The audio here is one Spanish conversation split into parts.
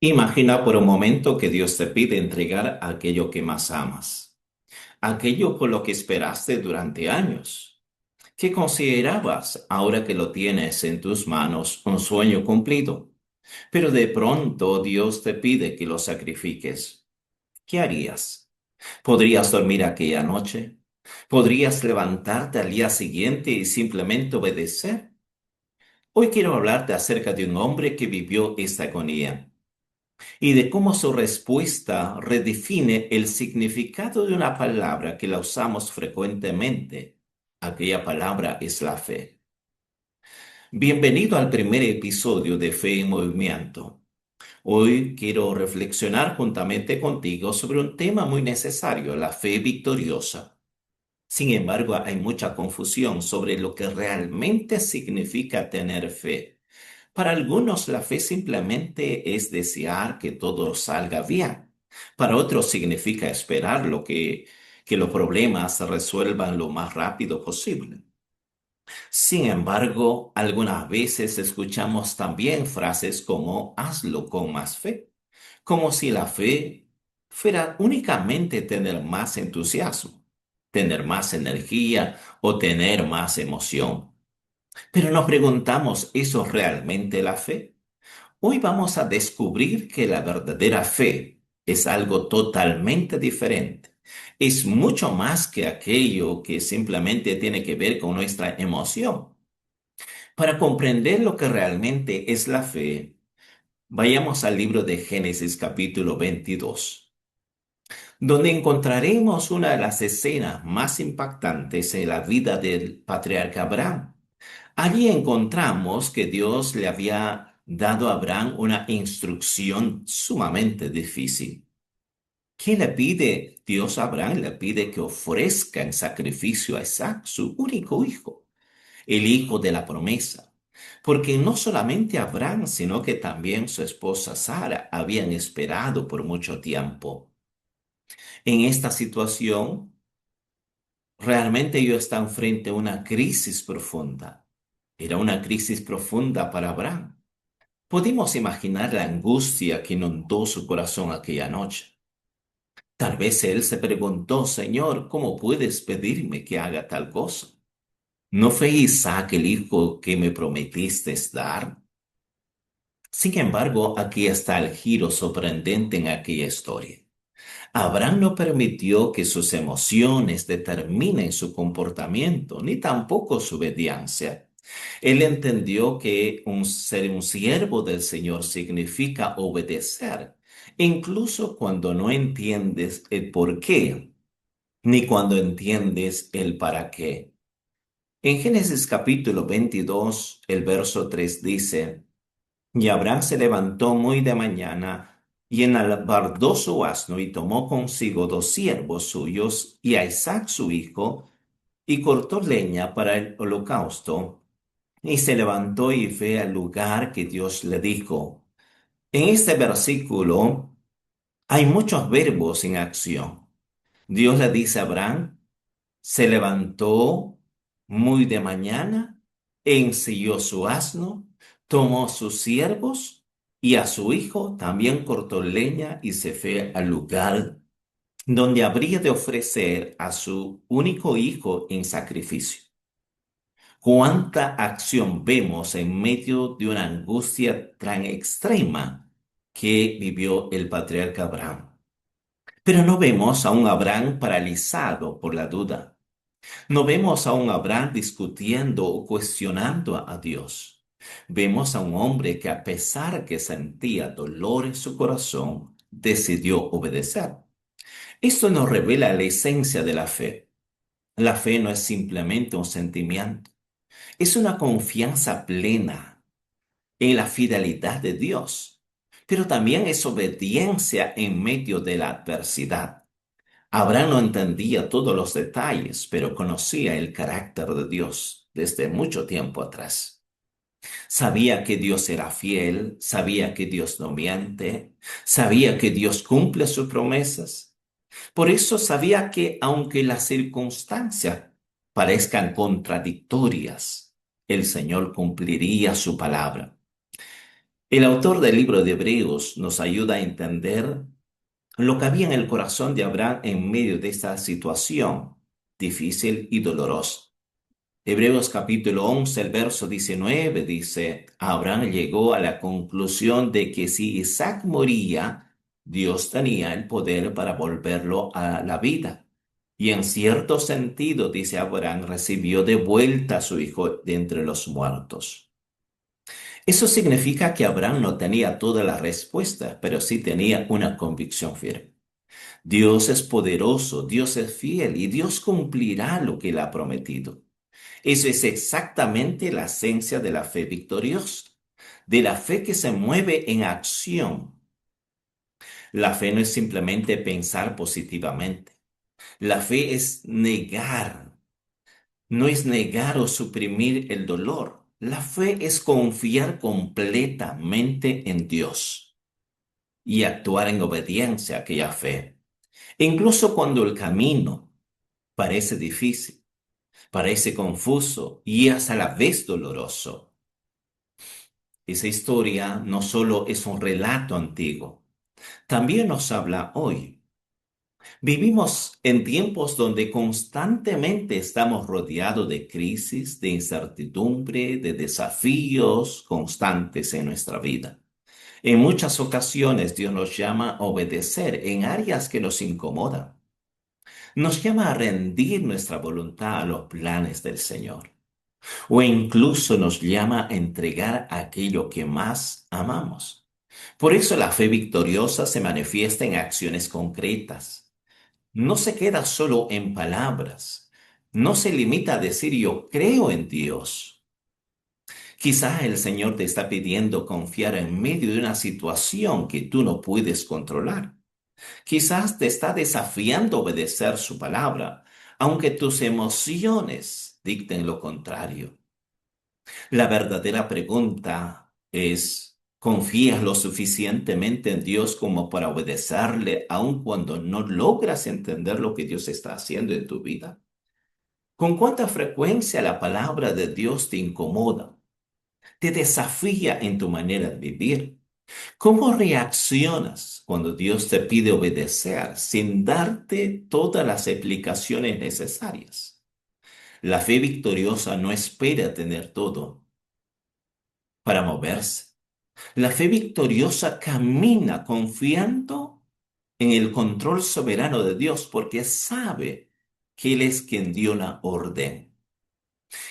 Imagina por un momento que Dios te pide entregar aquello que más amas, aquello por lo que esperaste durante años, que considerabas ahora que lo tienes en tus manos un sueño cumplido, pero de pronto Dios te pide que lo sacrifiques. ¿Qué harías? ¿Podrías dormir aquella noche? ¿Podrías levantarte al día siguiente y simplemente obedecer? Hoy quiero hablarte acerca de un hombre que vivió esta agonía y de cómo su respuesta redefine el significado de una palabra que la usamos frecuentemente. Aquella palabra es la fe. Bienvenido al primer episodio de Fe en Movimiento. Hoy quiero reflexionar juntamente contigo sobre un tema muy necesario, la fe victoriosa. Sin embargo, hay mucha confusión sobre lo que realmente significa tener fe. Para algunos la fe simplemente es desear que todo salga bien. Para otros significa esperar que los problemas se resuelvan lo más rápido posible. Sin embargo, algunas veces escuchamos también frases como hazlo con más fe, como si la fe fuera únicamente tener más entusiasmo, tener más energía o tener más emoción. Pero nos preguntamos, ¿eso es realmente la fe? Hoy vamos a descubrir que la verdadera fe es algo totalmente diferente. Es mucho más que aquello que simplemente tiene que ver con nuestra emoción. Para comprender lo que realmente es la fe, vayamos al libro de Génesis capítulo 22, donde encontraremos una de las escenas más impactantes en la vida del patriarca Abraham. Allí encontramos que Dios le había dado a Abraham una instrucción sumamente difícil. ¿Qué le pide Dios a Abraham? Le pide que ofrezca en sacrificio a Isaac, su único hijo, el hijo de la promesa. Porque no solamente Abraham, sino que también su esposa Sara habían esperado por mucho tiempo. En esta situación, realmente ellos están frente a una crisis profunda. Era una crisis profunda para Abraham. Podemos imaginar la angustia que inundó su corazón aquella noche. Tal vez él se preguntó, Señor, ¿cómo puedes pedirme que haga tal cosa? ¿No fue Isaac el hijo que me prometiste dar? Sin embargo, aquí está el giro sorprendente en aquella historia. Abraham no permitió que sus emociones determinen su comportamiento, ni tampoco su obediencia. Él entendió que ser un siervo del Señor significa obedecer, incluso cuando no entiendes el por qué, ni cuando entiendes el para qué. En Génesis capítulo 22, el verso 3 dice, y Abraham se levantó muy de mañana y enalbardó su asno y tomó consigo 2 siervos suyos y a Isaac su hijo y cortó leña para el holocausto y se levantó y fue al lugar que Dios le dijo. En este versículo hay muchos verbos en acción. Dios le dice a Abraham, se levantó muy de mañana, ensilló su asno, tomó sus siervos y a su hijo también cortó leña y se fue al lugar donde habría de ofrecer a su único hijo en sacrificio. ¿Cuánta acción vemos en medio de una angustia tan extrema que vivió el patriarca Abraham? Pero no vemos a un Abraham paralizado por la duda. No vemos a un Abraham discutiendo o cuestionando a Dios. Vemos a un hombre que a pesar que sentía dolor en su corazón, decidió obedecer. Esto nos revela la esencia de la fe. La fe no es simplemente un sentimiento, es una confianza plena en la fidelidad de Dios, pero también es obediencia en medio de la adversidad. Abraham no entendía todos los detalles, pero conocía el carácter de Dios desde mucho tiempo atrás. Sabía que Dios era fiel, sabía que Dios no miente, sabía que Dios cumple sus promesas. Por eso sabía que aunque las circunstancias parezcan contradictorias, el Señor cumpliría su palabra. El autor del libro de Hebreos nos ayuda a entender lo que había en el corazón de Abraham en medio de esta situación difícil y dolorosa. Hebreos capítulo 11, el verso 19 dice, Abraham llegó a la conclusión de que si Isaac moría, Dios tenía el poder para volverlo a la vida. Y en cierto sentido, dice Abraham, recibió de vuelta a su hijo de entre los muertos. Eso significa que Abraham no tenía todas las respuestas, pero sí tenía una convicción firme. Dios es poderoso, Dios es fiel y Dios cumplirá lo que él ha prometido. Eso es exactamente la esencia de la fe victoriosa, de la fe que se mueve en acción. La fe no es simplemente pensar positivamente. La fe es negar, no es negar o suprimir el dolor. La fe es confiar completamente en Dios y actuar en obediencia a aquella fe. Incluso cuando el camino parece difícil, parece confuso y es a la vez doloroso. Esa historia no solo es un relato antiguo, también nos habla hoy. Vivimos en tiempos donde constantemente estamos rodeados de crisis, de incertidumbre, de desafíos constantes en nuestra vida. En muchas ocasiones Dios nos llama a obedecer en áreas que nos incomodan. Nos llama a rendir nuestra voluntad a los planes del Señor. O incluso nos llama a entregar aquello que más amamos. Por eso la fe victoriosa se manifiesta en acciones concretas. No se queda solo en palabras. No se limita a decir yo creo en Dios. Quizá el Señor te está pidiendo confiar en medio de una situación que tú no puedes controlar. Quizás te está desafiando a obedecer su palabra, aunque tus emociones dicten lo contrario. La verdadera pregunta es, ¿confías lo suficientemente en Dios como para obedecerle aun cuando no logras entender lo que Dios está haciendo en tu vida? ¿Con cuánta frecuencia la palabra de Dios te incomoda, te desafía en tu manera de vivir? ¿Cómo reaccionas cuando Dios te pide obedecer sin darte todas las explicaciones necesarias? La fe victoriosa no espera tener todo para moverse. La fe victoriosa camina confiando en el control soberano de Dios porque sabe que Él es quien dio la orden.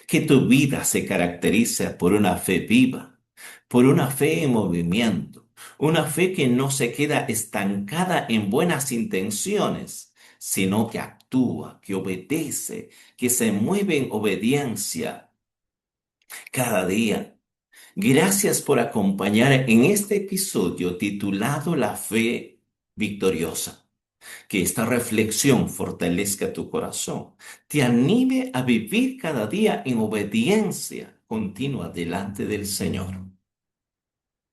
Que tu vida se caracteriza por una fe viva, por una fe en movimiento, una fe que no se queda estancada en buenas intenciones, sino que actúa, que obedece, que se mueve en obediencia cada día. Gracias por acompañar en este episodio titulado La Fe Victoriosa. Que esta reflexión fortalezca tu corazón, te anime a vivir cada día en obediencia continua delante del Señor.